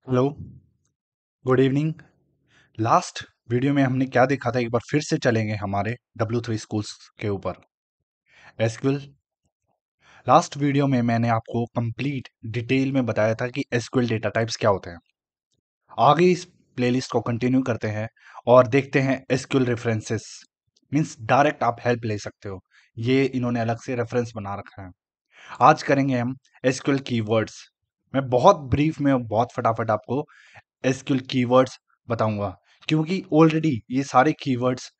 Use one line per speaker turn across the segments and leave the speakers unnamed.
Hello, good evening. Last video में हमने क्या देखा था, एक बार फिर से चलेंगे हमारे W3 स्कूल्स के ऊपर। एसक्यूएल। लास्ट वीडियो में मैंने आपको कंप्लीट डिटेल में बताया था कि एसक्यूएल डेटा टाइप्स क्या होते हैं। आगे इस प्लेलिस्ट को कंटिन्यू करते हैं और देखते हैं एसक्यूएल रेफरेंसेस। मींस डायरेक्ट आप हेल्प ले सकते हो, ये इन्होंने अलग से रेफरेंस बना रखा है। आज करेंगे हम एसक्यूएल कीवर्ड्स। मैं बहुत ब्रीफ में और बहुत फटाफट आपको एसक्यूएल कीवर्ड्स बताऊंगा, क्योंकि ऑलरेडी ये सारे कीवर्ड्स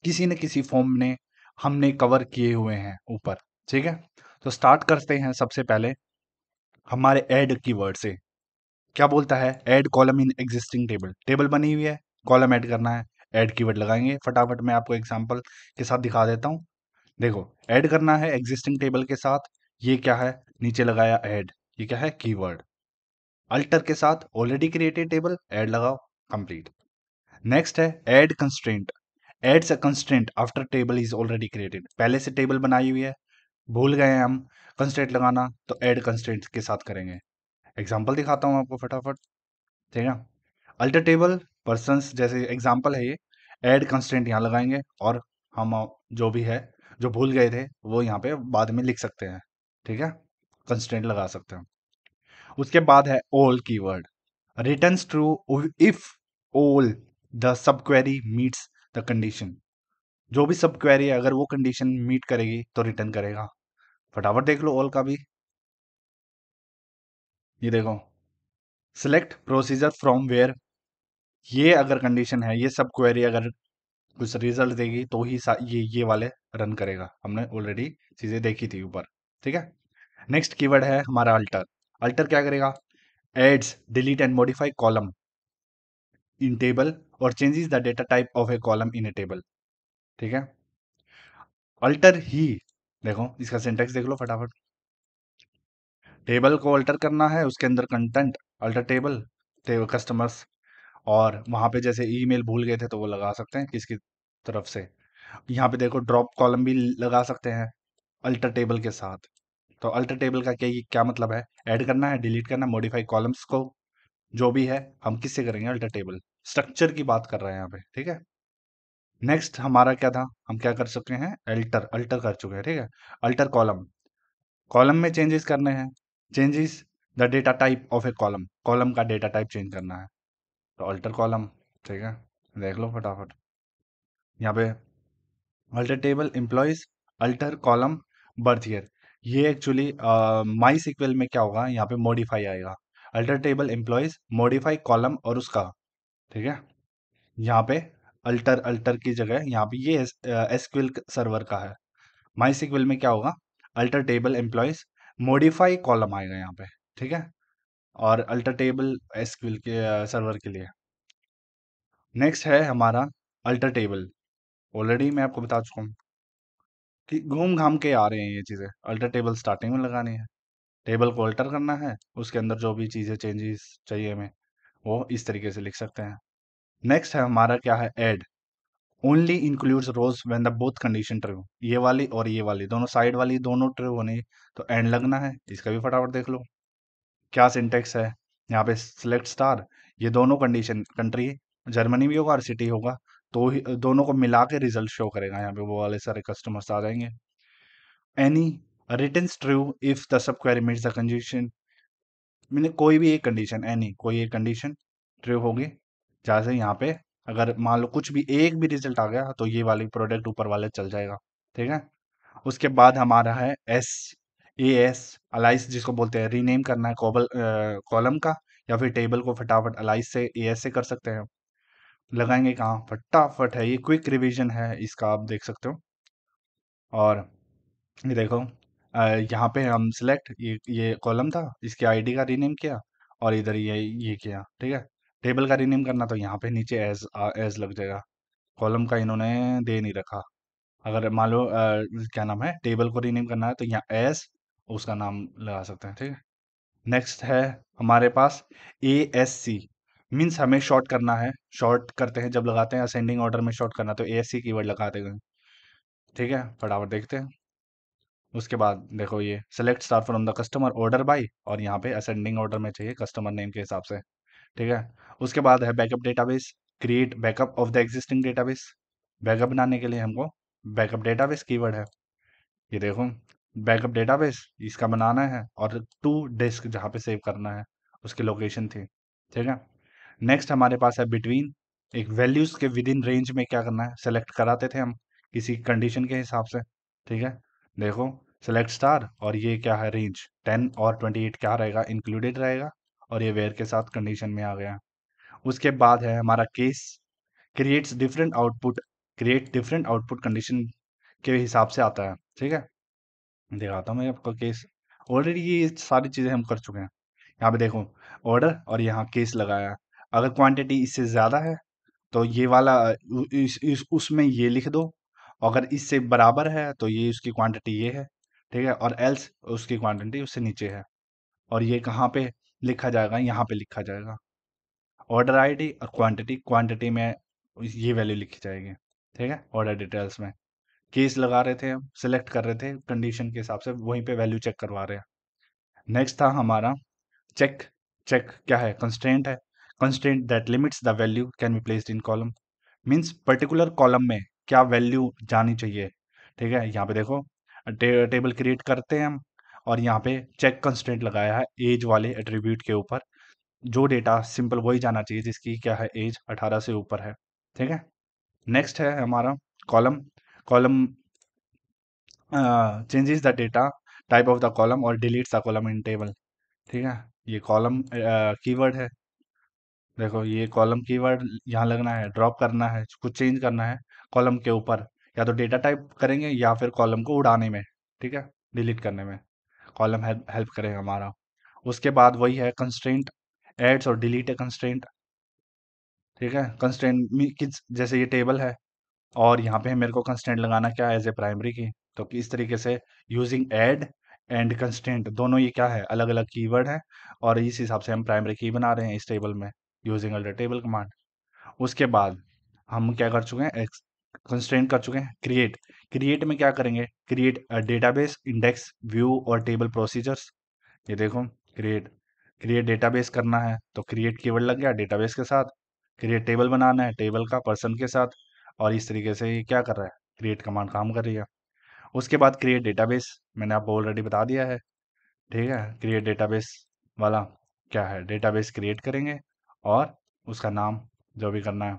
किसी न किसी फॉर्म में हमने कवर किए हुए हैं ऊपर। ठीक है, तो स्टार्ट करते हैं सबसे पहले हमारे ऐड कीवर्ड से। क्या बोलता है? Add column in existing table. Table बनी हुई है, कॉलम ऐड करना है, ऐड कीवर्ड लगाएंगे। फटाफट मैं आपको एग्जांपल के साथ दिखा देता हूँ। देखो, ऐड करना है एग्जिस्टिंग टेबल के साथ। ये क्या है? नीचे लगाया ऐड। ये क्या है? कीवर्ड। अल्टर के साथ ऑलरेडी क्रिएटेड टेबल, ऐड लगाओ, कंप्लीट। नेक्स्ट है add constraint. Adds a constraint after table is already created. पहले से टेबल बनाई हुई है, भूल गए हैं हम कंस्ट्रेंट लगाना, तो ऐड कंस्ट्रेंट के साथ करेंगे। एग्जांपल दिखाता हूँ आपको फटाफट। ठीक है, अल्टर टेबल पर्सन्स जैसे एग्जांपल है ये। ऐड कंस्ट्रेंट यहाँ लगाएंगे और हम जो भी है, जो भूल गए थे, वो यहाँ पे बाद में लिख सकते हैं। ठीक है, कंस्ट्रेंट लगा सकते हैं। उसके बाद है all keyword. Returns true if all the sub query meets the condition. जो भी सब क्वेरी है, अगर वो कंडीशन मीट करेगी तो रिटर्न करेगा। फटाफट देख लो ऑल का भी। ये देखो, सिलेक्ट प्रोसीजर फ्रॉम वेयर। ये अगर कंडीशन है, ये सब क्वेरी अगर कुछ रिजल्ट देगी तो ही ये वाले रन करेगा। हमने ऑलरेडी चीजें देखी थी ऊपर। ठीक है, नेक्स्ट कीवर्ड है हमारा अल्टर। अल्टर क्या करेगा? Adds delete and modify column in table और changes the data type of a column in a table. ठीक है, अल्टर ही। देखो इसका सिंटेक्स देख लो फटाफट। टेबल को अल्टर करना है, उसके अंदर content, alter table, table customers, और वहां पे जैसे ईमेल भूल गए थे तो वो लगा सकते हैं किसकी तरफ से। यहाँ पे देखो ड्रॉप कॉलम भी लगा सकते हैं अल्टर टेबल के साथ। तो अल्टर टेबल का क्या मतलब है? ऐड करना है, डिलीट करना, मॉडिफाई कॉलम्स को, जो भी है हम किससे करेंगे? Alter table. स्ट्रक्चर की बात कर रहे हैं यहाँ पे। ठीक है, नेक्स्ट हमारा क्या था? हम क्या कर चुके हैं? अल्टर। अल्टर कर चुके हैं। ठीक है, अल्टर कॉलम। कॉलम में चेंजेस करने हैं। Changes the data type of a column. Column का डेटा टाइप चेंज करना है, तो अल्टर कॉलम। ठीक है, देख लो फटाफट यहाँ पे। Alter table employees, alter column, birth year. ये एक्चुअली माई सीक्वल में क्या होगा? यहाँ पे मॉडिफाई आएगा। Alter table employees, modify column और उसका। ठीक है, यहाँ पे अल्टर अल्टर की जगह यहाँ पे ये एसक्यूएल सर्वर का है। माई सीक्वल में क्या होगा? Alter table employees, modify column आएगा यहाँ पे। ठीक है, और अल्टर टेबल एसक्यूएल के सर्वर के लिए। नेक्स्ट है हमारा अल्टर टेबल। ऑलरेडी मैं आपको बता चुका हूँ कि घूम घाम के आ रहे हैं ये चीज़ें। अल्टर टेबल स्टार्टिंग में लगानी है, टेबल को अल्टर करना है, उसके अंदर जो भी चीज़ें चेंजेस चाहिए हमें, वो इस तरीके से लिख सकते हैं। नेक्स्ट है हमारा क्या है? And. Only includes rows when the both condition true. ये वाली और ये वाली दोनों, साइड वाली दोनों ट्रू होनी, तो एंड लगना है। इसका भी फटाफट देख लो क्या सिंटेक्स है। यहाँ पे सिलेक्ट स्टार, ये दोनों कंडीशन, कंट्री जर्मनी भी होगा और सिटी होगा, तो ही दोनों को मिला के रिजल्ट शो करेगा। यहाँ पे वो वाले सारे कस्टमर्स आ जाएंगे। Any return true if the sub query meets the condition. मैंने कोई भी एक कंडीशन, एनी कोई एक कंडीशन ट्रू होगी। जैसे यहाँ पे अगर मान लो कुछ भी एक भी रिजल्ट आ गया तो ये वाली प्रोडक्ट ऊपर वाले चल जाएगा। ठीक है, उसके बाद हमारा है एस ए एस, अलाइस जिसको बोलते हैं। रीनेम करना है कॉलम का, या फिर टेबल को फटाफट अलाइस से ए एस से कर सकते हैं। लगाएंगे कहाँ? फटाफट है, ये क्विक रिवीजन है इसका, आप देख सकते हो। और ये देखो, यहाँ पे हम सिलेक्ट, ये कॉलम था, इसके आईडी का रीनेम किया, और इधर ये किया। ठीक है, टेबल का रीनेम करना तो यहाँ पे नीचे एज लग जाएगा। कॉलम का इन्होंने दे नहीं रखा। अगर मान लो क्या नाम है, टेबल को रीनेम करना है तो यहाँ एस उसका नाम लगा सकते हैं। ठीक है, नेक्स्ट है हमारे पास ए एस सी। मीन्स हमें शॉर्ट करना है। शॉर्ट करते हैं जब लगाते हैं असेंडिंग ऑर्डर में शॉर्ट करना, तो ए एस सी कीवर्ड लगाते हैं। ठीक है, फटाफट देखते हैं। उसके बाद देखो, ये select star from the customer order by, और यहाँ पे असेंडिंग ऑर्डर में चाहिए कस्टमर नेम के हिसाब से। ठीक है। उसके बाद है backup database, create backup of the existing database. Backup बनाने के लिए हमको बैकअप डेटाबेस कीवर्ड है, ये देखो, बैकअप डेटाबेस इसका बनाना है और टू डिस्क जहाँ पे सेव करना है उसकी लोकेशन थी, ठीक है। नेक्स्ट हमारे पास है बिटवीन, एक वैल्यूज के विद इन रेंज में क्या करना है, सेलेक्ट कराते थे हम किसी कंडीशन के हिसाब से, ठीक है। देखो, सेलेक्ट स्टार और ये क्या है रेंज 10 और 28 क्या रहेगा, इंक्लूडेड रहेगा, और ये वेयर के साथ कंडीशन में आ गया। उसके बाद है हमारा case, creates different output, create different output condition के हिसाब से आता है, ठीक है। दिखाता हूँ मैं आपको केस, ऑलरेडी ये सारी चीज़ें हम कर चुके हैं। यहाँ पे देखो, ऑर्डर और यहाँ केस लगाया है। अगर क्वांटिटी इससे ज़्यादा है तो ये वाला इस उसमें ये लिख दो, अगर इससे बराबर है तो ये उसकी क्वांटिटी ये है, ठीक है, और एल्स उसकी क्वांटिटी उससे नीचे है। और ये कहाँ पे लिखा जाएगा, यहाँ पे लिखा जाएगा, ऑर्डर आईडी और क्वांटिटी, क्वांटिटी में ये वैल्यू लिखी जाएगी, ठीक है, ऑर्डर डिटेल्स में। केस लगा रहे थे हम, सिलेक्ट कर रहे थे कंडीशन के हिसाब से, वहीं पे वैल्यू चेक करवा रहे हैं। नेक्स्ट था हमारा चेक, चेक क्या है, कंस्ट्रेंट है, constraint that limits the value can be placed in column, means particular column में क्या वैल्यू जानी चाहिए, ठीक है। यहाँ पे देखो, टेबल क्रिएट करते हैं हम, और यहाँ पे चेक कंस्ट्रेंट लगाया है एज वाले एट्रीब्यूट के ऊपर, जो डेटा सिंपल वही जाना चाहिए जिसकी क्या है एज 18 से ऊपर है, ठीक है। नेक्स्ट है हमारा column, column changes the data type of the column और deletes the column in table, ठीक है। ये कॉलम कीवर्ड है, देखो ये कॉलम कीवर्ड यहाँ लगना है, ड्रॉप करना है, कुछ चेंज करना है कॉलम के ऊपर, या तो डेटा टाइप करेंगे या फिर कॉलम को उड़ाने में, ठीक है, डिलीट करने में कॉलम हेल्प हेल्प करेगा हमारा। उसके बाद वही है कंस्ट्रेंट, एड्स और डिलीट है कंस्ट्रेंट, ठीक है। कंस्ट्रेंट किस, जैसे ये टेबल है और यहाँ पे मेरे को कंस्ट्रेंट लगाना क्या है एज ए प्राइमरी की, तो इस तरीके से यूजिंग ऐड एंड कंस्ट्रेंट, दोनों ये क्या है अलग अलग कीवर्ड है, और इस हिसाब से हम प्राइमरी की बना रहे हैं इस टेबल में यूजिंग अल्टर टेबल कमांड। उसके बाद हम क्या कर चुके हैं, कंस्ट्रेंट कर चुके हैं क्रिएट, क्रिएट में क्या करेंगे, क्रिएट डेटाबेस इंडेक्स व्यू और टेबल प्रोसीजर्स, ये देखो, क्रिएट, क्रिएट डेटाबेस करना है तो क्रिएट कीवर्ड लग गया डेटाबेस के साथ, क्रिएट टेबल बनाना है टेबल का पर्सन के साथ, और इस तरीके से ये क्या कर रहा है, क्रिएट कमांड काम कर रही है। उसके बाद क्रिएट डेटाबेस मैंने आपको ऑलरेडी बता दिया है, ठीक है। क्रिएट डेटाबेस वाला क्या है, डेटाबेस क्रिएट करेंगे और उसका नाम जो भी करना है।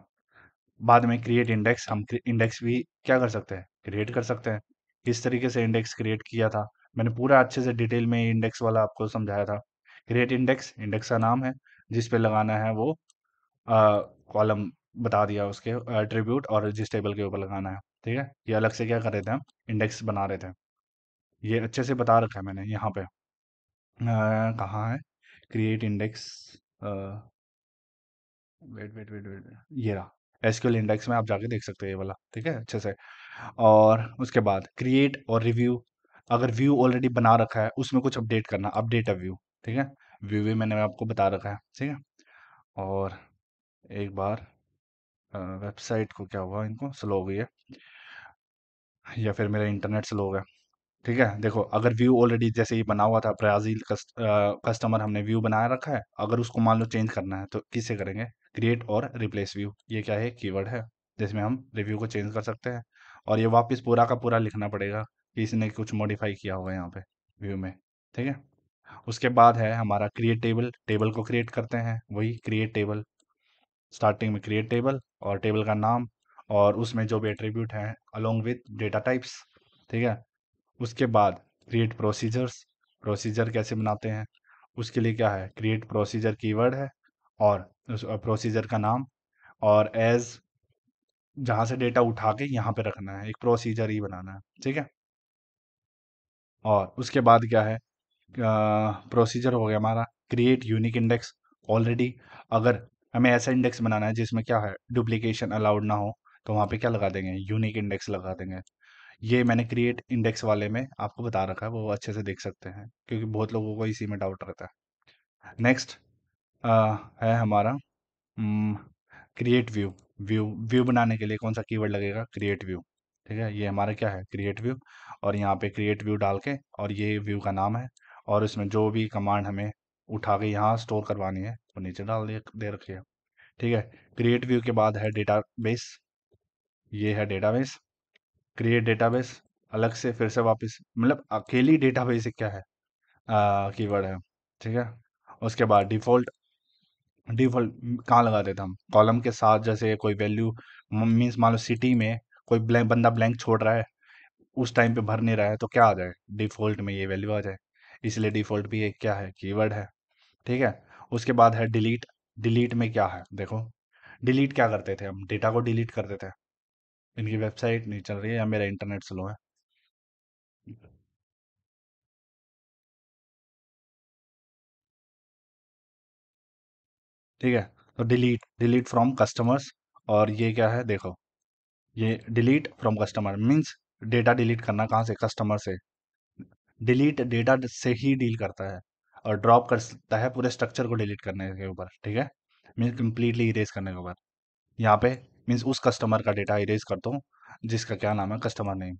बाद में क्रिएट इंडेक्स, हम इंडेक्स भी क्या कर सकते हैं, क्रिएट कर सकते हैं। किस तरीके से इंडेक्स क्रिएट किया था मैंने पूरा अच्छे से डिटेल में इंडेक्स वाला आपको समझाया था। क्रिएट इंडेक्स, इंडेक्स का नाम है जिस पे लगाना है वो कॉलम बता दिया उसके एट्रीब्यूट, और जिस टेबल के ऊपर लगाना है, ठीक है। ये अलग से क्या कर रहे थे हम, इंडेक्स बना रहे थे, ये अच्छे से बता रखा है मैंने यहाँ पे। कहाँ है create index, wait wait wait wait, ये रहा एसक्यूएल इंडेक्स में, आप जाके देख सकते हैं ये वाला, ठीक है, अच्छे से। और उसके बाद क्रिएट और रिव्यू, अगर व्यू ऑलरेडी बना रखा है उसमें कुछ अपडेट करना, अपडेट अ व्यू, ठीक है। व्यू भी मैंने आपको बता रखा है, ठीक है। और एक बार वेबसाइट को क्या हुआ, इनको स्लो हो गई है, या फिर मेरा इंटरनेट स्लो हो गया, ठीक है। देखो, अगर व्यू ऑलरेडी जैसे ये बना हुआ था ब्राजील कस्टमर, हमने व्यू बनाया रखा है, अगर उसको मान लो चेंज करना है तो किससे करेंगे, क्रिएट और रिप्लेस व्यू, ये क्या है कीवर्ड है जिसमें हम रिव्यू को चेंज कर सकते हैं, और ये वापस पूरा का पूरा लिखना पड़ेगा कि इसने कुछ मॉडिफाई किया होगा यहाँ पे व्यू में, ठीक है। उसके बाद है हमारा क्रिएट टेबल, टेबल को क्रिएट करते हैं, वही क्रिएट टेबल, स्टार्टिंग में क्रिएट टेबल और टेबल का नाम, और उसमें जो भी एट्रीब्यूट हैं अलोंग विथ डेटा टाइप्स, ठीक है। उसके बाद क्रिएट प्रोसीजर्स, प्रोसीजर कैसे बनाते हैं उसके लिए क्या है, क्रिएट प्रोसीजर कीवर्ड है, और उस प्रोसीजर का नाम, और एज जहाँ से डेटा उठा के यहाँ पे रखना है, एक प्रोसीजर ही बनाना है, ठीक है। और उसके बाद क्या है, प्रोसीजर हो गया हमारा क्रिएट यूनिक इंडेक्स, ऑलरेडी अगर हमें ऐसा इंडेक्स बनाना है जिसमें क्या है डुप्लीकेशन अलाउड ना हो, तो वहाँ पे क्या लगा देंगे, यूनिक इंडेक्स लगा देंगे। ये मैंने क्रिएट इंडेक्स वाले में आपको बता रखा है, वो अच्छे से देख सकते हैं क्योंकि बहुत लोगों को इसी में डाउट रहता है। नेक्स्ट है हमारा क्रिएट व्यू, व्यू व्यू बनाने के लिए कौन सा कीवर्ड लगेगा, क्रिएट व्यू, ठीक है। ये हमारा क्या है क्रिएट व्यू, और यहाँ पे क्रिएट व्यू डाल के, और ये व्यू का नाम है, और इसमें जो भी कमांड हमें उठा के यहाँ स्टोर करवानी है तो नीचे डाल दे रखी है। ठीक है। क्रिएट व्यू के बाद है डेटाबेस। ये है डेटाबेस। क्रिएट डेटाबेस अलग से फिर से वापस, मतलब अकेली डेटाबेस क्या है, कीवर्ड है। ठीक है। उसके बाद डिफॉल्ट। डिफॉल्ट कहाँ लगाते थे हम, कॉलम के साथ, जैसे कोई वैल्यू मीन्स मान लो सिटी में कोई ब्लैंक बंदा ब्लैंक छोड़ रहा है, उस टाइम पे भर नहीं रहा है, तो क्या आ जाए, डिफॉल्ट में ये वैल्यू आ जाए। इसलिए डिफॉल्ट भी एक क्या है, कीवर्ड है। ठीक है। उसके बाद है डिलीट। डिलीट में क्या है देखो, डिलीट क्या करते थे हम, डेटा को डिलीट करते थे। इनकी वेबसाइट नहीं चल रही है या मेरा इंटरनेट स्लो है। ठीक है। तो डिलीट, डिलीट फ्रॉम कस्टमर्स। और ये क्या है देखो, ये delete from customer means data delete करना कहाँ से, कस्टमर से। डिलीट डेटा से ही डील करता है, और ड्रॉप कर सकता है पूरे स्ट्रक्चर को डिलीट करने के ऊपर। ठीक है। मीन्स कंप्लीटली इरेज करने के ऊपर। यहाँ पे मीन्स उस कस्टमर का डेटा इरेज कर दो जिसका क्या नाम है, कस्टमर नेम।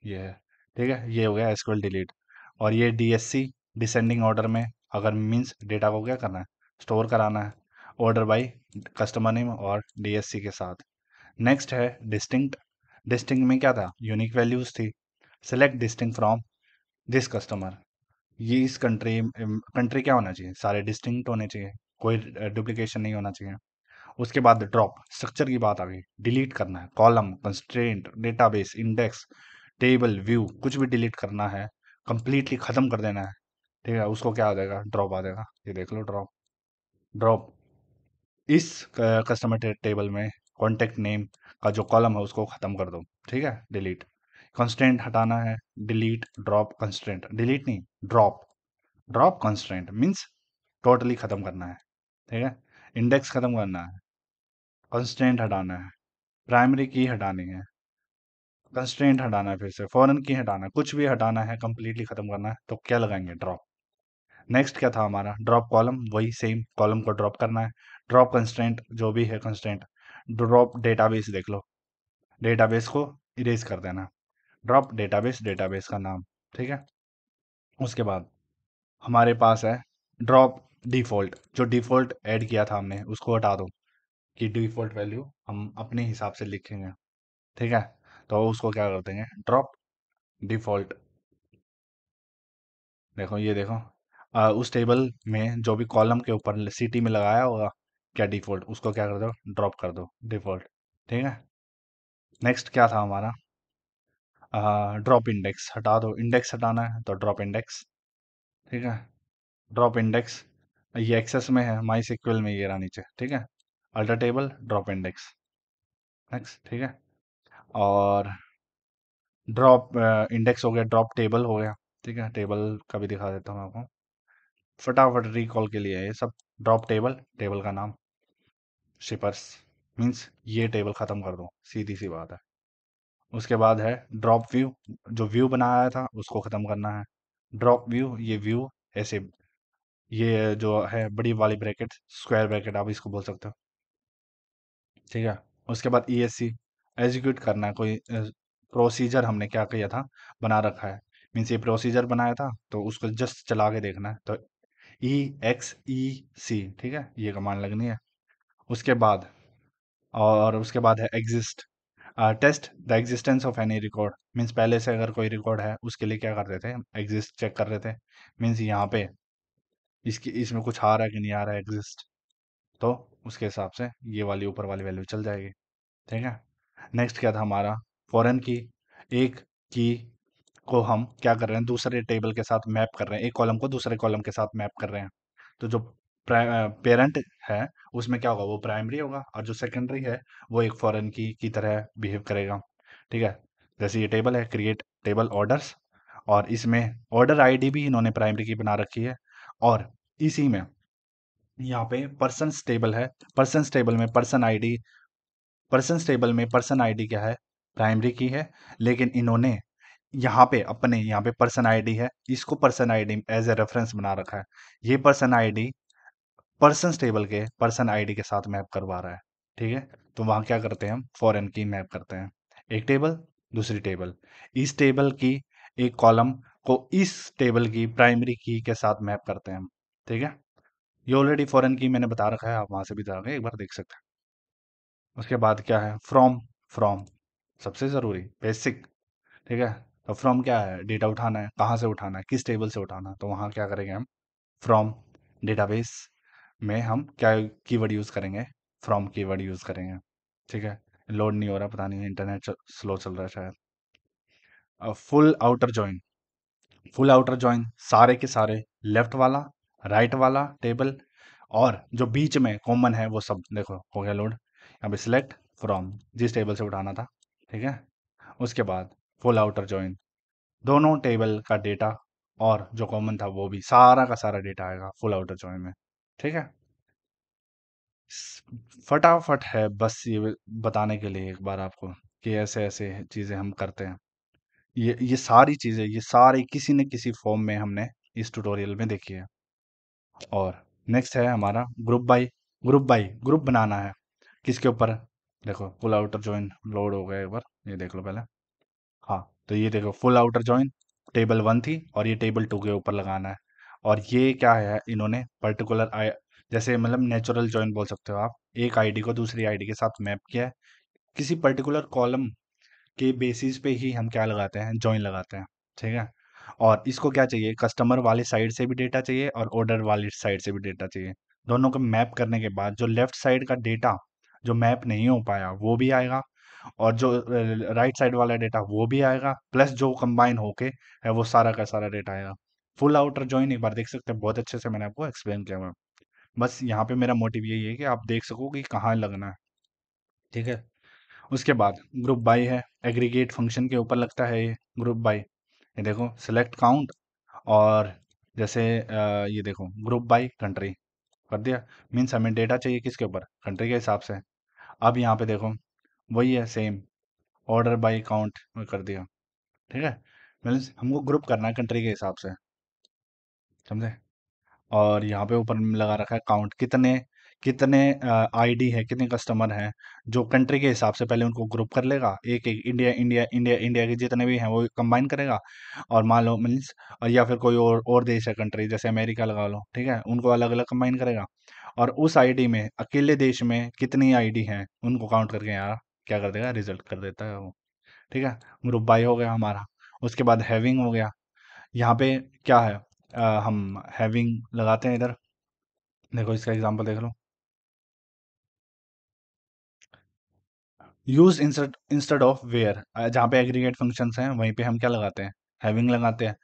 ये है। ठीक है, ये हो गया एसक्यूएल डिलीट। और ये डीएससी, डिसेंडिंग ऑर्डर में, अगर मीन्स डेटा को क्या करना है, स्टोर कराना है, ऑर्डर बाई कस्टमर नेम और डीएससी के साथ। नेक्स्ट है डिस्टिंक्ट। डिस्टिंक्ट में क्या था, यूनिक वैल्यूज थी। Select distinct from this customer. ये इस कंट्री, कंट्री क्या होना चाहिए, सारे डिस्टिंक्ट होने चाहिए, कोई डुप्लीकेशन नहीं होना चाहिए। उसके बाद ड्रॉप, स्ट्रक्चर की बात आ गई, डिलीट करना है, column, constraint, database, index, table, view, कुछ भी डिलीट करना है, कंप्लीटली खत्म कर देना है। ठीक है, उसको क्या आ जाएगा, ड्रॉप आ जाएगा। ये देख लो ड्रॉप। ड्रॉप इस कस्टमर टेबल में कॉन्टेक्ट नेम का जो कॉलम है उसको खत्म कर दो। ठीक है, डिलीट। कंस्ट्रेंट हटाना है, डिलीट ड्रॉप कंस्ट्रेंट, डिलीट नहीं, drop. Drop constraint means totally खत्म करना है। ठीक है। इंडेक्स खत्म करना है, कंस्ट्रेंट हटाना है, प्राइमरी की हटानी है, कंस्ट्रेंट हटाना है, फिर से फॉरेन की हटाना है, कुछ भी हटाना है, कंप्लीटली खत्म करना है, तो क्या लगाएंगे, ड्रॉप। नेक्स्ट क्या था हमारा, ड्रॉप कॉलम, वही सेम कॉलम को ड्रॉप करना है। ड्रॉप कंस्ट्रेंट, जो भी है कंस्ट्रेंट। ड्रॉप डेटाबेस, देख लो, डेटाबेस को इरेज कर देना। ड्रॉप डेटाबेस, डेटाबेस का नाम। ठीक है। उसके बाद हमारे पास है ड्रॉप डिफॉल्ट, जो डिफॉल्ट ऐड किया था हमने उसको हटा दो, कि डिफॉल्ट वैल्यू हम अपने हिसाब से लिखेंगे। ठीक है। तो उसको क्या कर देंगे, ड्रॉप डिफॉल्ट। देखो ये देखो, उस टेबल में जो भी कॉलम के ऊपर सिटी में लगाया होगा क्या डिफॉल्ट, उसको क्या कर दो, ड्रॉप कर दो डिफॉल्ट। ठीक है। नेक्स्ट क्या था हमारा, ड्रॉप इंडेक्स, हटा दो, इंडेक्स हटाना है तो ड्रॉप इंडेक्स। ठीक है। ड्रॉप इंडेक्स, ये एक्सेस में है, माई सिक्वल में ये रहा नीचे। ठीक है। Alter table drop index. Next. ठीक है। और ड्रॉप इंडेक्स हो गया, ड्रॉप टेबल हो गया। ठीक है, टेबल का भी दिखा देता हूँ आपको फटाफट रिकॉल के लिए, ये सब। ड्रॉप टेबल, टेबल का नाम, शिपर्स मीन्स ये टेबल खत्म कर दो, सीधी सी बात है। उसके बाद है ड्रॉप व्यू, जो व्यू बनाया था उसको खत्म करना है। ड्रॉप व्यू, ये व्यू ऐसे, ये जो है बड़ी वाली ब्रैकेट, स्क्वायर ब्रैकेट आप इसको बोल सकते हो। ठीक है। उसके बाद ईएससी, एग्जीक्यूट करना है, कोई प्रोसीजर हमने क्या किया था, बना रखा है, मीन्स ये प्रोसीजर बनाया था तो उसको जस्ट चला के देखना है, तो EXEC। ठीक है, ये कमांड लगनी है। उसके बाद, और उसके बाद है exist, test the existence of any record, means पहले से अगर कोई रिकॉर्ड है उसके लिए क्या करते थे, एग्जिस्ट चेक कर रहे थे। मीन्स यहाँ पे इसकी, इसमें कुछ आ रहा है कि नहीं आ रहा है एग्जिस्ट, तो उसके हिसाब से ये वाली ऊपर वाली वैल्यू चल जाएगी। ठीक है। नेक्स्ट क्या था हमारा, फॉरेन की, एक की को हम क्या कर रहे हैं, दूसरे टेबल के साथ मैप कर रहे हैं, एक कॉलम को दूसरे कॉलम के साथ मैप कर रहे हैं। तो जो पेरेंट है उसमें क्या होगा, वो प्राइमरी होगा, और जो सेकेंडरी है वो एक फॉरेन की तरह बिहेव करेगा। ठीक है। जैसे ये टेबल है, क्रिएट टेबल ऑर्डर्स, और इसमें ऑर्डर आईडी भी इन्होंने प्राइमरी की बना रखी है। और इसी में यहाँ पे पर्सन्स टेबल है, पर्सन्स टेबल में पर्सन्स टेबल में पर्सन आईडी क्या है, प्राइमरी की है। लेकिन इन्होंने यहाँ पे अपने, यहाँ पे पर्सन आईडी है, इसको person ID as a reference बना रखा है। ये पर्सन आईडी पर्सन टेबल के पर्सन आईडी के साथ मैप करवा रहा है। ठीक है। तो वहाँ क्या करते हैं, हम फॉरेन की मैप करते हैं, एक टेबल दूसरी टेबल, इस टेबल की एक कॉलम को इस टेबल की प्राइमरी की के साथ मैप करते हैं हम। ठीक है। ये ऑलरेडी फॉरेन की मैंने बता रखा है, आप वहां से भी जाके एक बार देख सकते हैं। उसके बाद क्या है, फ्रॉम। फ्रॉम सबसे ज़रूरी, बेसिक। ठीक है। तो फ्रॉम क्या है, डेटा उठाना है, कहाँ से उठाना है, किस टेबल से उठाना है, तो वहाँ क्या करेंगे हम, फ्रॉम डेटाबेस में हम क्या कीवर्ड यूज़ करेंगे, फ्रॉम कीवर्ड यूज़ करेंगे। ठीक है। लोड नहीं हो रहा, पता नहीं इंटरनेट स्लो चल रहा है शायद। Full outer join. Full outer join सारे के सारे, लेफ्ट वाला, राइट वाला टेबल, और जो बीच में कॉमन है वो सब, देखो हो गया लोड। यहाँ पे सिलेक्ट फ्रॉम, जिस टेबल से उठाना था। ठीक है। उसके बाद फुल आउटर जॉइन, दोनों टेबल का डेटा और जो कॉमन था वो भी, सारा का सारा डेटा आएगा फुल आउटर जॉइन में। ठीक है। फटाफट है बस ये बताने के लिए एक बार आपको कि ऐसे ऐसे चीज़ें हम करते हैं। ये सारी चीज़ें, ये सारी किसी न किसी फॉर्म में हमने इस ट्यूटोरियल में देखी है। और नेक्स्ट है हमारा ग्रुप बाई। ग्रुप बनाना है किसके ऊपर, देखो फुल आउटर जॉइन लोड हो गया एक बार, ये देख लो पहले। हाँ, तो ये देखो फुल आउटर जॉइन टेबल 1 थी और ये टेबल 2 के ऊपर लगाना है। और ये क्या है, इन्होंने पर्टिकुलर जैसे मतलब नेचुरल जॉइन बोल सकते हो आप, एक आईडी को दूसरी आईडी के साथ मैप किया है, किसी पर्टिकुलर कॉलम के बेसिस पे ही हम क्या लगाते हैं, जॉइन लगाते हैं। ठीक है। और इसको क्या चाहिए, कस्टमर वाली साइड से भी डेटा चाहिए और ऑर्डर वाली साइड से भी डेटा चाहिए। दोनों को मैप करने के बाद जो लेफ्ट साइड का डेटा जो मैप नहीं हो पाया वो भी आएगा, और जो राइट साइड वाला डेटा वो भी आएगा, प्लस जो कंबाइन होके है वो सारा का सारा डेटा आएगा। फुल आउटर जॉइन एक बार देख सकते हैं, बहुत अच्छे से मैंने आपको एक्सप्लेन किया हुआ है। बस यहाँ पे मेरा मोटिव यही है कि आप देख सको कि कहाँ लगना है। ठीक है। उसके बाद ग्रुप बाय है, एग्रीगेट फंक्शन के ऊपर लगता है ये ग्रुप बाय। ये देखो सिलेक्ट काउंट, और जैसे ये देखो ग्रुप बाय कंट्री कर दिया, मीन्स हमें डेटा चाहिए किसके ऊपर, कंट्री के हिसाब से। अब यहाँ पे देखो वही है सेम, ऑर्डर बाय काउंट में कर दिया। ठीक है। मीन्स हमको ग्रुप करना है कंट्री के हिसाब से, समझे। और यहाँ पे ऊपर में लगा रखा है काउंट, कितने कितने आईडी है, कितने कस्टमर हैं, जो कंट्री के हिसाब से पहले उनको ग्रुप कर लेगा, एक एक इंडिया इंडिया इंडिया इंडिया के जितने भी हैं वो कंबाइन करेगा। और मान लो मीन्स, या फिर कोई और देश है कंट्री, जैसे अमेरिका लगा लो, ठीक है, उनको अलग अलग कंबाइन करेगा। और उस आईडी में अकेले देश में कितनी आईडी हैं उनको काउंट करके यहाँ क्या कर देगा, रिजल्ट कर देता है वो। ठीक है। ग्रुप बाय हो गया हमारा। उसके बाद हैविंग हो गया। यहाँ पे क्या है, हम हैविंग लगाते हैं इधर, देखो इसका एग्जांपल देख लो। Use instead instead of where, जहाँ पे एग्रीगेट फंक्शंस हैं वहीं पे हम क्या लगाते हैं, हैविंग लगाते हैं।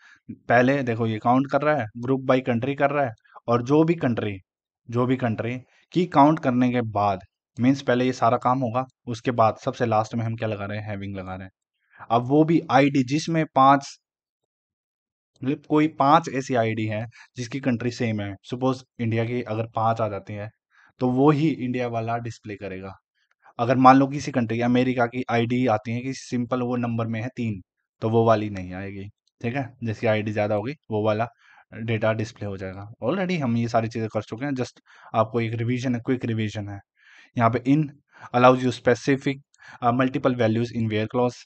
पहले देखो ये काउंट कर रहा है, ग्रुप बाय कंट्री कर रहा है, और जो भी कंट्री की काउंट करने के बाद, मीन्स पहले ये सारा काम होगा, उसके बाद सबसे लास्ट में हम क्या लगा रहे हैं, हैविंग लगा रहे हैं। अब वो भी आईडी जिसमें 5, मतलब कोई 5 ऐसी आईडी है जिसकी कंट्री सेम है, सपोज इंडिया की अगर 5 आ जाती है तो वो ही इंडिया वाला डिस्प्ले करेगा। अगर मान लो किसी कंट्री अमेरिका की आईडी आती है कि सिंपल वो नंबर में है 3, तो वो वाली नहीं आएगी। ठीक है। जिसकी आईडी ज़्यादा होगी वो वाला डेटा डिस्प्ले हो जाएगा। ऑलरेडी हम ये सारी चीज़ें कर चुके हैं, जस्ट आपको एक रिवीजन है, क्विक रिवीजन है। यहाँ पे in allows you specific multiple values in where clause,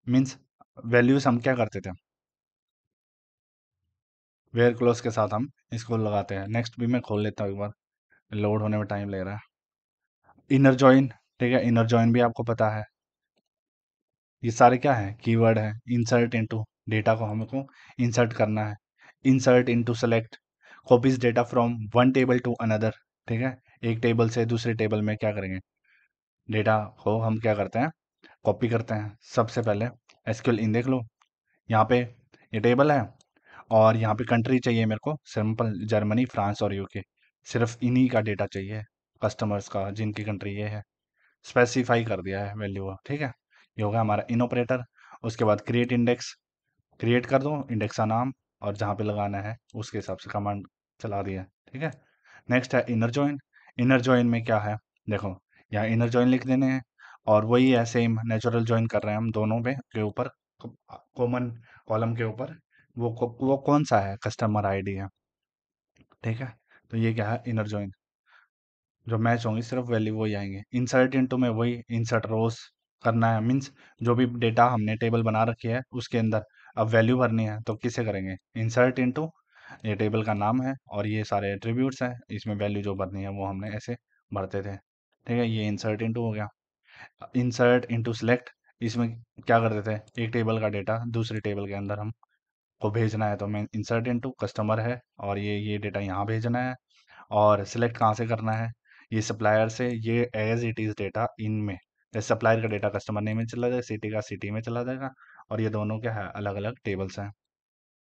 means values हम क्या करते थे, वेयर क्लॉज के साथ हम इसको लगाते हैं। नेक्स्ट भी मैं खोल लेता हूँ एक बार, लोड होने में टाइम ले रहा है। इनर जॉइन, ठीक है, इनर जॉइन भी आपको पता है। ये सारे क्या है, कीवर्ड है। इंसर्ट इनटू, डेटा को हमको इंसर्ट करना है। Insert into select, copies data from one table to another. ठीक है। एक टेबल से दूसरे टेबल में क्या करेंगे, डेटा को हम क्या करते हैं, कॉपी करते हैं। सबसे पहले एसक्यूएल इन देख लो, यहाँ पे ये टेबल है, और यहाँ पे कंट्री चाहिए मेरे को, सिंपल जर्मनी, फ्रांस और यूके। सिर्फ इन्हीं का डेटा चाहिए, कस्टमर्स का जिनकी कंट्री ये है, स्पेसिफाई कर दिया है वैल्यू। ठीक है। ये होगा हमारा इन ऑपरेटर। उसके बाद क्रिएट इंडेक्स, क्रिएट कर दो इंडेक्स का नाम, और जहाँ पे लगाना है उसके हिसाब से कमांड चला दिया। ठीक है। नेक्स्ट है इनर जॉइन। इनर जॉइन में क्या है, देखो यहाँ इनर जॉइन लिख देने हैं, और वही है सेम, नेचुरल जॉइन कर रहे हैं हम दोनों पे के ऊपर, कॉमन कॉलम के ऊपर। वो कौन सा है, कस्टमर आईडी है। ठीक है। तो ये क्या है, इनर जॉइन। जो मैच होंगे सिर्फ वैल्यू वही आएंगे। इंसर्ट इनटू में वही इंसर्ट रोज करना है, मीन्स जो भी डेटा हमने टेबल बना रखी है उसके अंदर अब वैल्यू भरनी है, तो किसे करेंगे, इंसर्ट इनटू ये टेबल का नाम है और ये सारे एट्रीब्यूट्स हैं, इसमें वैल्यू जो भरनी है वो हमने ऐसे भरते थे। ठीक है, ये इंसर्ट इनटू हो गया। इंसर्ट इनटू सिलेक्ट, इसमें क्या करते थे, एक टेबल का डेटा दूसरी टेबल के अंदर हम को भेजना है, तो मैं इंसर्ट इनटू कस्टमर है और ये डेटा यहाँ भेजना है। और सिलेक्ट कहाँ से करना है, ये सप्लायर से, ये एज इट इज़ डेटा इनमें, जैसे सप्लायर का डेटा कस्टमर नेम में चला जाए, सिटी का सिटी में चला जाएगा, और ये दोनों क्या है, अलग अलग टेबल्स हैं।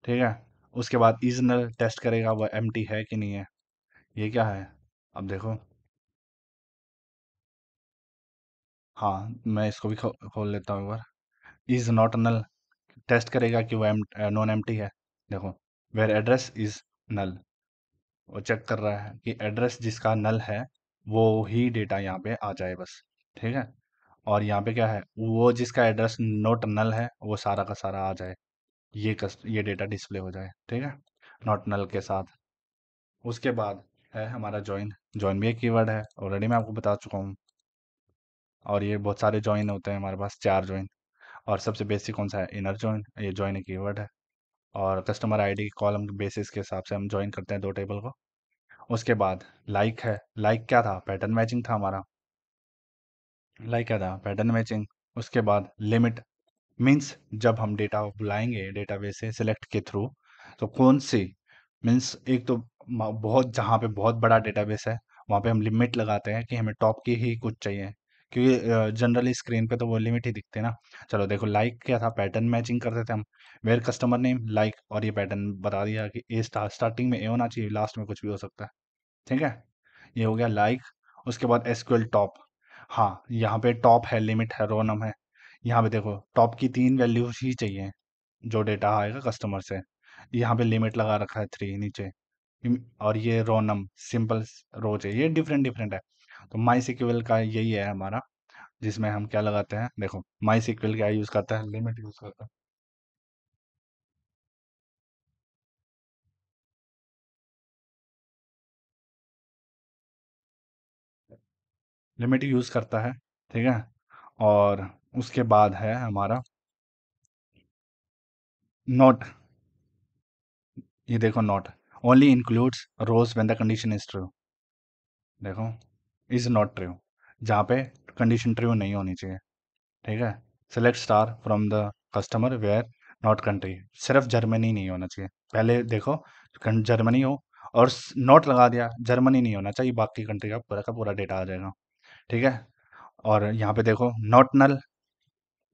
ठीक है, उसके बाद इज नल टेस्ट करेगा वो एम्प्टी है कि नहीं है। ये क्या है, अब देखो, हाँ मैं इसको भी खोल लेता हूँ एक बार। इज नॉट नल टेस्ट करेगा कि वो नॉन एम्प्टी है। देखो, वेयर एड्रेस इज नल, वो चेक कर रहा है कि एड्रेस जिसका नल है वो ही डेटा यहाँ पे आ जाए बस। ठीक है, और यहाँ पे क्या है, वो जिसका एड्रेस नॉट नल है वो सारा का सारा आ जाए, ये डेटा डिस्प्ले हो जाए। ठीक है, नॉट नल के साथ। उसके बाद है हमारा जॉइन। जॉइन भी एक कीवर्ड है, ऑलरेडी मैं आपको बता चुका हूँ। और ये बहुत सारे जॉइन होते हैं हमारे पास, 4 जॉइन। और सबसे बेसिक कौन सा है, इनर जॉइन, ये जॉइन एक कीवर्ड है। और कस्टमर आईडी कॉलम बेसिस के हिसाब से हम जॉइन करते हैं दो टेबल को। उसके बाद लाइक है, लाइक क्या था, पैटर्न मैचिंग था हमारा। लाइक क्या था, पैटर्न मैचिंग। उसके बाद लिमिट, मीन्स जब हम डेटा बुलाएंगे डेटाबेस से सिलेक्ट के थ्रू, तो कौन सी, मीन्स एक तो बहुत, जहाँ पे बहुत बड़ा डेटाबेस है वहाँ पे हम लिमिट लगाते हैं कि हमें टॉप की ही कुछ चाहिए, क्योंकि जनरली स्क्रीन पे तो वो लिमिट ही दिखते हैं ना। चलो देखो, लाइक क्या था, पैटर्न मैचिंग करते थे हम। वेयर कस्टमर नेम लाइक, और ये पैटर्न बता दिया कि ए स्टार्टिंग में ए होना चाहिए, लास्ट में कुछ भी हो सकता है। ठीक है, ये हो गया लाइक। उसके बाद एसक्यूएल टॉप, हाँ यहाँ पे टॉप है, लिमिट है, रो नम है। यहाँ पे देखो, टॉप की 3 वैल्यूज ही चाहिए जो डेटा आएगा कस्टमर से। यहाँ पे लिमिट लगा रखा है 3 नीचे। और ये रो नम सिंपल रो चाहिए, ये डिफरेंट डिफरेंट है। तो माई सिक्वल का यही है हमारा, जिसमें हम क्या लगाते हैं, देखो माई सिक्वल क्या यूज करता है, लिमिट यूज करता है। लिमिट यूज करता है। ठीक है, और उसके बाद है हमारा नोट। ये देखो, not only includes rows when the condition is true. देखो, इज नॉट ट्रू, जहाँ पे कंडीशन ट्रू नहीं होनी चाहिए। ठीक है, select star from the customer where not country, सिर्फ जर्मनी नहीं होना चाहिए। पहले देखो, जर्मनी हो और नॉट लगा दिया, जर्मनी नहीं होना चाहिए, बाकी कंट्री का पूरा डेटा आ जाएगा। ठीक है, और यहाँ पे देखो नॉट नल,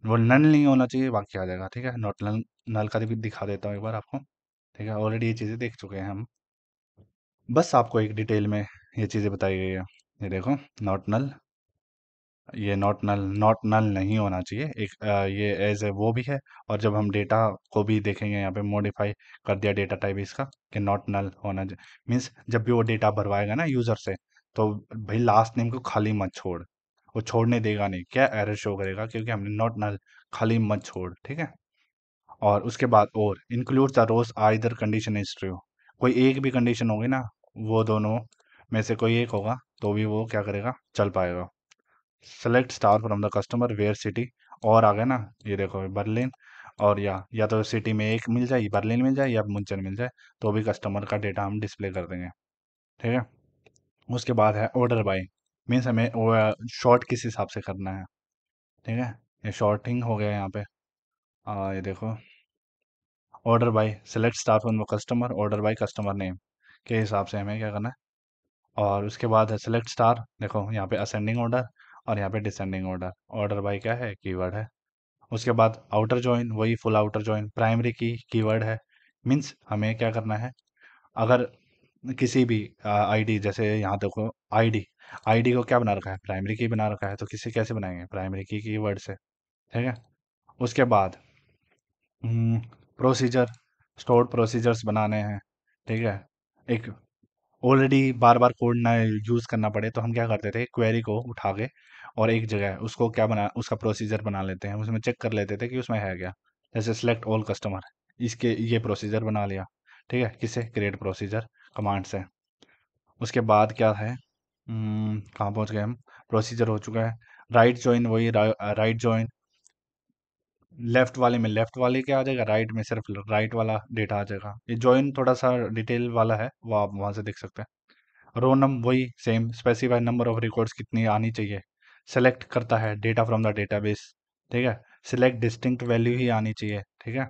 वो नल नहीं होना चाहिए, बाकी आ जाएगा। ठीक है, नॉट नल, नल का भी दिखा देता हूँ एक बार आपको। ठीक है, ऑलरेडी ये चीज़ें देख चुके हैं हम, बस आपको एक डिटेल में ये चीज़ें बताई गई है। ये देखो, नॉट नल, ये नॉट नल नहीं होना चाहिए, एक ये एज ए वो भी है। और जब हम डेटा को भी देखेंगे, यहाँ पे मॉडिफाई कर दिया डेटा टाइप इसका, कि नॉट नल होना चाहिए, मीन्स जब भी वो डेटा भरवाएगा ना यूज़र से, तो भाई लास्ट नेम को खाली मत छोड़, वो छोड़ने देगा नहीं, क्या एरर शो करेगा, क्योंकि हमने नॉट नल खाली मत छोड़। ठीक है, और उसके बाद or include the rows either condition is true, कोई एक भी कंडीशन होगी ना, वो दोनों में से कोई एक होगा तो भी वो क्या करेगा, चल पाएगा। Select star from the customer where city, और आ गया ना, ये देखो बर्लिन, और या तो सिटी में एक मिल जाए, बर्लिन मिल जाए या मुंचन मिल जाए, तो भी कस्टमर का डेटा हम डिस्प्ले कर देंगे। ठीक है, उसके बाद है ऑर्डर बाय, मीन्स हमें शॉर्ट किस हिसाब से करना है। ठीक है, ये शॉर्टिंग हो गया यहाँ पे। ये देखो, order by, select star from the customer order by customer name के हिसाब से हमें क्या करना है। और उसके बाद है सेलेक्ट स्टार, देखो यहाँ पे असेंडिंग ऑर्डर और यहाँ पे डिसेंडिंग ऑर्डर, ऑर्डर बाय क्या है, कीवर्ड है। उसके बाद आउटर जॉइन, वही फुल आउटर जॉइन, प्राइमरी की कीवर्ड है। मीन्स हमें क्या करना है, अगर किसी भी आईडी, जैसे यहाँ देखो आईडी, आईडी को क्या बना रखा है, प्राइमरी की बना रखा है, तो किसे कैसे बनाएंगे, प्राइमरी की कीवर्ड से। ठीक है, उसके बाद प्रोसीजर, स्टोर्ड प्रोसीजर्स बनाने हैं। ठीक है, एक ऑलरेडी बार बार कोड ना यूज़ करना पड़े, तो हम क्या करते थे, क्वेरी को उठा के और एक जगह उसको क्या बना, उसका प्रोसीजर बना लेते हैं, उसमें चेक कर लेते थे कि उसमें है क्या। जैसे सिलेक्ट ऑल कस्टमर, इसके ये प्रोसीजर बना लिया। ठीक है, किसे, क्रिएट प्रोसीजर कमांड से। उसके बाद क्या है, कहाँ पहुँच गए हम, प्रोसीजर हो चुका है। राइट जॉइन, वही राइट जॉइन, लेफ्ट वाले में लेफ्ट वाले क्या आ जाएगा, राइट में सिर्फ राइट वाला डेटा आ जाएगा। ये जॉइन थोड़ा सा डिटेल वाला है, वो आप वहां से देख सकते हैं। रो नम वही same, specify number of records कितनी आनी चाहिए। सेलेक्ट करता है डेटा फ्रॉम द डेटाबेस, ठीक है। सिलेक्ट डिस्टिंक्ट वैल्यू ही आनी चाहिए, ठीक है।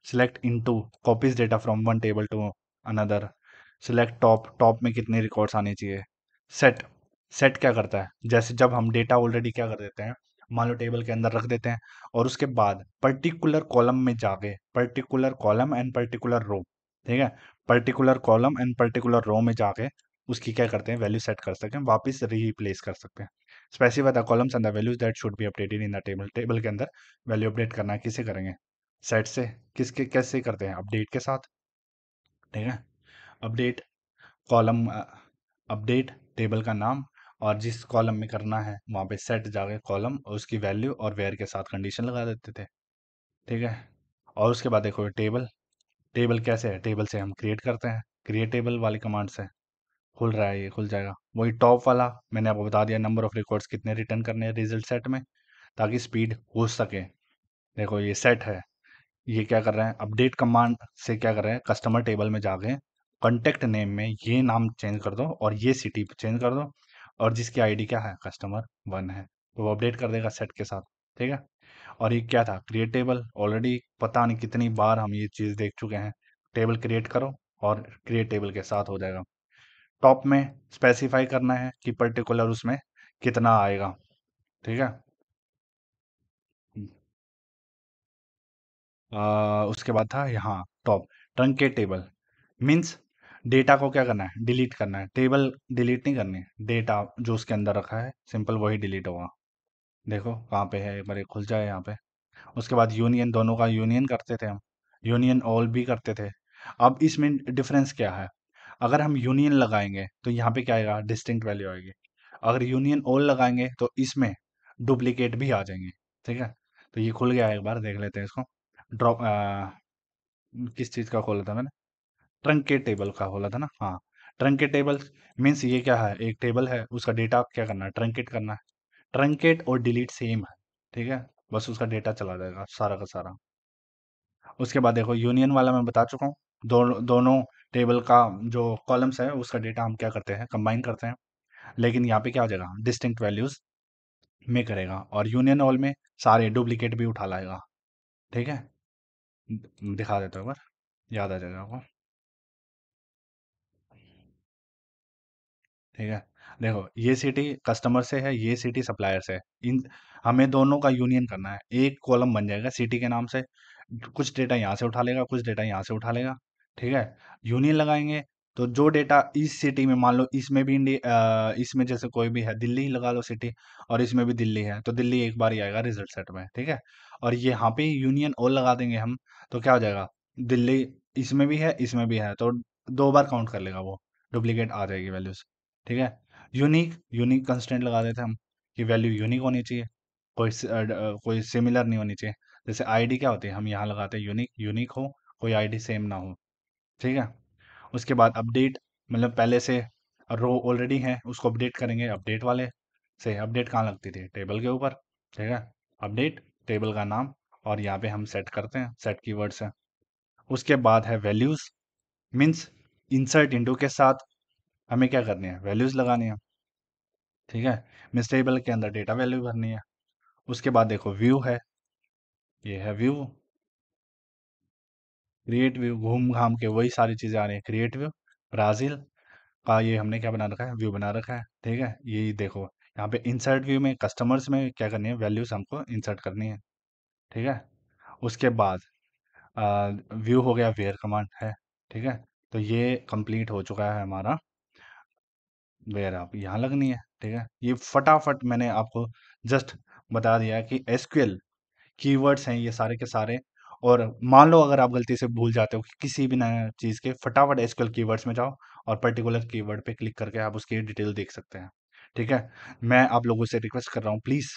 Select into copies data from one table to another. Select top, top में कितने रिकॉर्ड्स आने चाहिए। सेट, सेट क्या करता है, जैसे जब हम डेटा ऑलरेडी क्या कर देते हैं, मान लो टेबल के अंदर रख देते हैं, और उसके बाद पर्टिकुलर कॉलम में जाके, particular column and particular row, ठीक है, particular column and particular row में जाके उसकी क्या करते हैं, वैल्यू सेट कर सकते हैं, वापस रिप्लेस कर सकते हैं। Specify the columns and the values that should be updated in the table. Table के अंदर वैल्यू अपडेट करना है, किसे करेंगे, सेट से। किसके कैसे करते हैं, अपडेट के साथ, ठीक है। अपडेट कॉलम, अपडेट टेबल का नाम, और जिस कॉलम में करना है वहाँ पे सेट जाके कॉलम और उसकी वैल्यू और वेयर के साथ कंडीशन लगा देते थे, ठीक है। और उसके बाद देखो टेबल, टेबल कैसे है, टेबल से हम क्रिएट करते हैं, क्रिएट टेबल वाली कमांड से खुल रहा है, ये खुल जाएगा। वही टॉप वाला मैंने आपको बता दिया, नंबर ऑफ रिकॉर्ड्स कितने रिटर्न करने हैं रिजल्ट सेट में, ताकि स्पीड हो सके। देखो ये सेट है, ये क्या कर रहे हैं, अपडेट कमांड से क्या कर रहे हैं, कस्टमर टेबल में जाके कॉन्टेक्ट नेम में ये नाम चेंज कर दो और ये सिटी चेंज कर दो, और जिसकी आईडी क्या है, कस्टमर 1 है, तो वो अपडेट कर देगा सेट के साथ, ठीक है। और ये क्या था, क्रिएट टेबल, ऑलरेडी पता नहीं कितनी बार हम ये चीज़ देख चुके हैं। टेबल क्रिएट करो और क्रिएट टेबल के साथ हो जाएगा। टॉप में स्पेसिफाई करना है कि पर्टिकुलर उसमें कितना आएगा, ठीक है। उसके बाद था यहाँ top, truncate table, means data को क्या करना है, डिलीट करना है। टेबल डिलीट नहीं करनी है, डेटा जो उसके अंदर रखा है सिंपल वही डिलीट होगा। देखो कहाँ पे है, एक बार ये खुल जाए यहाँ पे। उसके बाद यूनियन, दोनों का यूनियन करते थे हम, यूनियन ऑल भी करते थे। अब इसमें डिफरेंस क्या है, अगर हम यूनियन लगाएंगे तो यहाँ पे क्या आएगा, डिस्टिंक्ट वैल्यू आएगी। अगर यूनियन ऑल लगाएंगे तो इसमें डुप्लीकेट भी आ जाएंगे, ठीक है। तो ये खुल गया है, एक बार देख लेते हैं इसको। ड्रॉप, किस चीज़ का खोला था मैंने, ट्रंकेट टेबल का खोला था ना, हाँ। ट्रंकेट टेबल मीन्स ये क्या है, एक टेबल है, उसका डेटा क्या करना है, ट्रंकेट करना है। ट्रंकेट और डिलीट सेम है, ठीक है, बस उसका डेटा चला जाएगा सारा का सारा। उसके बाद देखो यूनियन वाला मैं बता चुका हूँ, दोनों टेबल का जो कॉलम्स है उसका डेटा हम क्या करते हैं, कंबाइन करते हैं। लेकिन यहाँ पे क्या हो जाएगा, डिस्टिंक्ट वैल्यूज में करेगा, और यूनियन ऑल में सारे डुप्लीकेट भी उठा लाएगा, ठीक है। दिखा देता हूँ एक बार, याद आ जाएगा आपको, ठीक है। देखो ये सिटी कस्टमर से है, ये सिटी सप्लायर से है। इन हमें दोनों का यूनियन करना है, एक कॉलम बन जाएगा सिटी के नाम से, कुछ डेटा यहाँ से उठा लेगा, कुछ डेटा यहाँ से उठा लेगा, ठीक है। यूनियन लगाएंगे तो जो डेटा इस सिटी में, मान लो इसमें भी इसमें जैसे कोई भी है, दिल्ली ही लगा लो सिटी, और इसमें भी दिल्ली है, तो दिल्ली एक बार ही आएगा रिजल्ट सेट में, ठीक है। और ये यहाँ पे यूनियन ऑल लगा देंगे हम, तो क्या हो जाएगा, दिल्ली इसमें भी है, इसमें भी है, तो 2 बार काउंट कर लेगा वो, डुप्लीकेट आ जाएगी वैल्यूज, ठीक है। यूनिक, यूनिक कंस्टेंट लगा देते हैं हम कि वैल्यू यूनिक होनी चाहिए, कोई सिमिलर नहीं होनी चाहिए। जैसे आईडी क्या होती है, हम यहाँ लगाते हैं यूनिक, यूनिक हो, कोई आईडी सेम ना हो, ठीक है। उसके बाद अपडेट, मतलब पहले से रो ऑलरेडी है उसको अपडेट करेंगे, अपडेट वाले से। अपडेट कहाँ लगती थी, टेबल के ऊपर, ठीक है। अपडेट टेबल का नाम, और यहाँ पे हम सेट करते हैं, सेट कीवर्ड्स है। उसके बाद है वैल्यूज, मीन्स इंसर्ट इंटू के साथ हमें क्या करनी है, वैल्यूज लगानी है, ठीक है। मिस टेबल के अंदर डेटा वैल्यू भरनी है। उसके बाद देखो व्यू है, ये है व्यू, क्रिएट व्यू, घूम घाम के वही सारी चीज़ें आ रही हैं, क्रिएट व्यू, ब्राज़ील का ये हमने क्या बना रखा है, व्यू बना रखा है, ठीक है। ये देखो यहाँ पे इंसर्ट व्यू में कस्टमर्स में क्या करनी है, वैल्यूज हमको इंसर्ट करनी है, ठीक है। उसके बाद व्यू हो गया, वेयर कमांड है, ठीक है। तो ये कंप्लीट हो चुका है हमारा, वेयर आप यहाँ लगनी है, ठीक है। ये फटाफट मैंने आपको जस्ट बता दिया कि एसक्यूएल कीवर्ड्स हैं ये सारे के सारे। और मान लो अगर आप गलती से भूल जाते हो कि किसी भी नया चीज़ के, फटाफट एसक्यूएल कीवर्ड्स में जाओ और पर्टिकुलर कीवर्ड पे क्लिक करके आप उसकी डिटेल देख सकते हैं, ठीक है। मैं आप लोगों से रिक्वेस्ट कर रहा हूँ, प्लीज़